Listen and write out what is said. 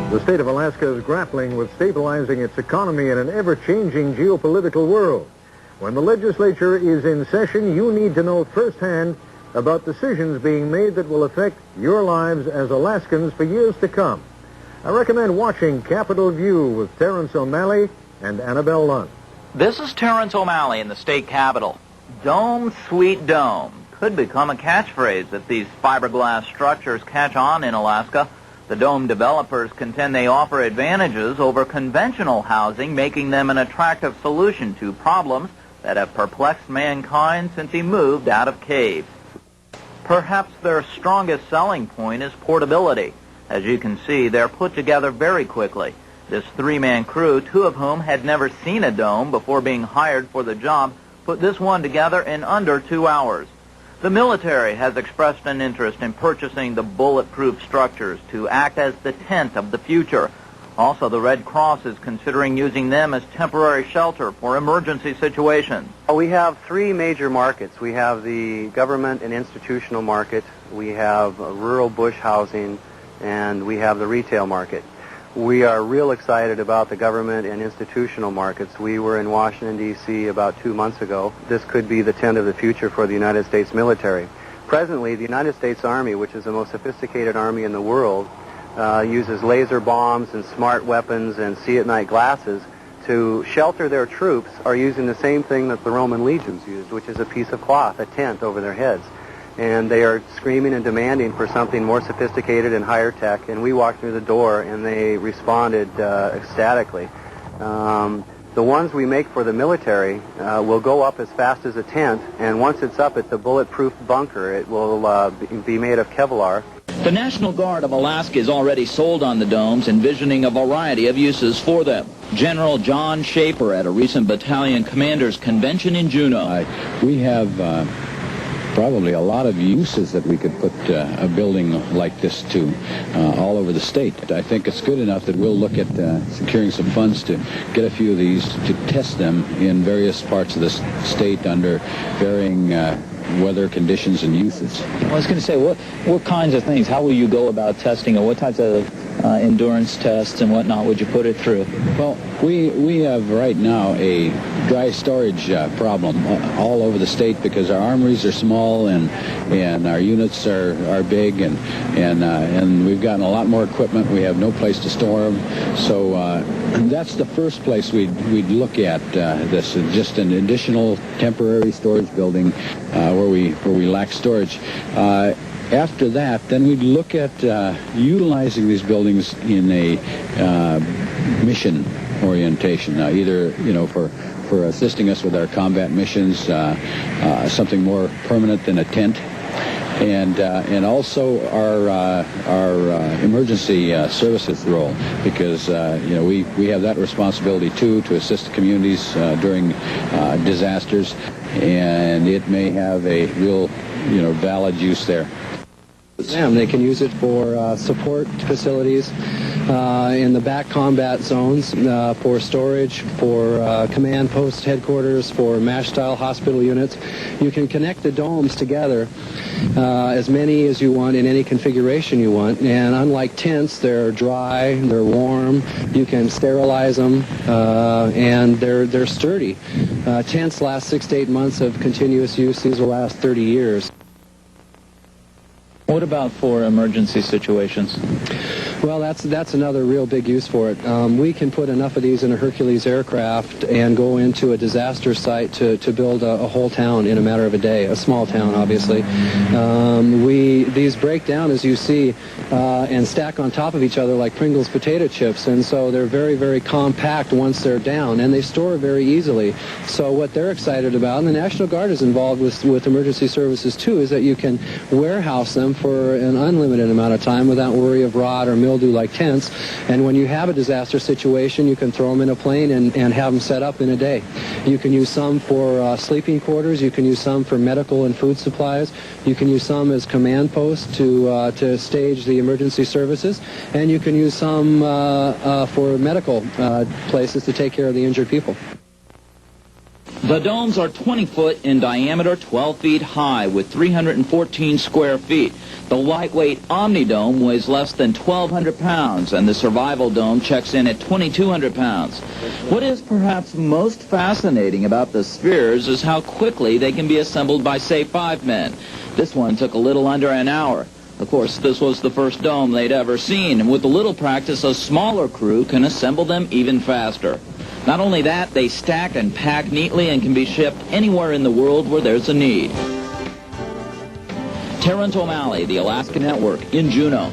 The state of Alaska is grappling with stabilizing its economy in an ever-changing geopolitical world. When the legislature is in session, you need to know firsthand about decisions being made that will affect your lives as Alaskans for years to come. I recommend watching Capitol View with Terrence O'Malley and Annabelle Lunt. This is Terrence O'Malley in the state capitol. Dome, sweet dome could become a catchphrase if these fiberglass structures catch on in Alaska. The dome developers contend they offer advantages over conventional housing, making them an attractive solution to problems that have perplexed mankind since he moved out of caves. Perhaps their strongest selling point is portability. As you can see, they're put together very quickly. This three-man crew, two of whom had never seen a dome before being hired for the job, put this one together in under 2 hours. The military has expressed an interest in purchasing the bulletproof structures to act as the tent of the future. Also, the Red Cross is considering using them as temporary shelter for emergency situations. We have three major markets. We have the government and institutional market, we have rural bush housing, and we have the retail market. We are real excited about the government and institutional markets. We were in Washington, D.C. about 2 months ago. This could be the tent of the future for the United States military. Presently, the United States Army, which is the most sophisticated army in the world, uses laser bombs and smart weapons and see-at-night glasses to shelter their troops, are using the same thing that the Roman legions used, which is a piece of cloth, a tent over their heads. And they are screaming and demanding for something more sophisticated and higher tech, and we walked through the door and they responded ecstatically. The ones we make for the military will go up as fast as a tent, and once it's up, it's a bulletproof bunker. It will be made of Kevlar. The National Guard of Alaska is already sold on the domes, envisioning a variety of uses for them. General John Schaefer at a recent battalion commanders convention in Juneau. We have probably a lot of uses that we could put a building like this to all over the state. I think it's good enough that we'll look at securing some funds to get a few of these to test them in various parts of the state under varying weather conditions and uses. I was going to say, what kinds of things, how will you go about testing it? What types of endurance tests and whatnot would you put it through? Well, we have right now a dry storage problem all over the state because our armories are small and our units are big and we've gotten a lot more equipment. We have no place to store them. So that's the first place we'd look at this, just an additional temporary storage building where we lack storage. After that, then we'd look at utilizing these buildings in a mission orientation, either for assisting us with our combat missions, something more permanent than a tent, and also our emergency services role, because we have that responsibility too, to assist the communities during disasters, and it may have a real valid use there. They can use it for support facilities in the back combat zones, for storage, for command post headquarters, for MASH-style hospital units. You can connect the domes together, as many as you want in any configuration you want. And unlike tents, they're dry, they're warm, you can sterilize them, and they're sturdy. Tents last 6 to 8 months of continuous use. These will last 30 years. What about for emergency situations? Well, that's another real big use for it. We can put enough of these in a Hercules aircraft and go into a disaster site to build a whole town in a matter of a day, a small town, obviously. These break down, as you see, and stack on top of each other like Pringles potato chips, and so they're very, very compact once they're down, and they store very easily. So what they're excited about, and the National Guard is involved with emergency services too, is that you can warehouse them for an unlimited amount of time without worry of rot or mildew like tents. And when you have a disaster situation, you can throw them in a plane and have them set up in a day. You can use some for sleeping quarters. You can use some for medical and food supplies. You can use some as command posts to stage the emergency services. And you can use some for medical places to take care of the injured people. The domes are 20 foot in diameter, 12 feet high, with 314 square feet. The lightweight Omni Dome weighs less than 1,200 pounds, and the Survival Dome checks in at 2,200 pounds. What is perhaps most fascinating about the spheres is how quickly they can be assembled by, say, 5 men. This one took a little under an hour. Of course, this was the first dome they'd ever seen, and with a little practice, a smaller crew can assemble them even faster. Not only that, they stack and pack neatly and can be shipped anywhere in the world where there's a need. Terrence O'Malley, the Alaska Network, in Juneau.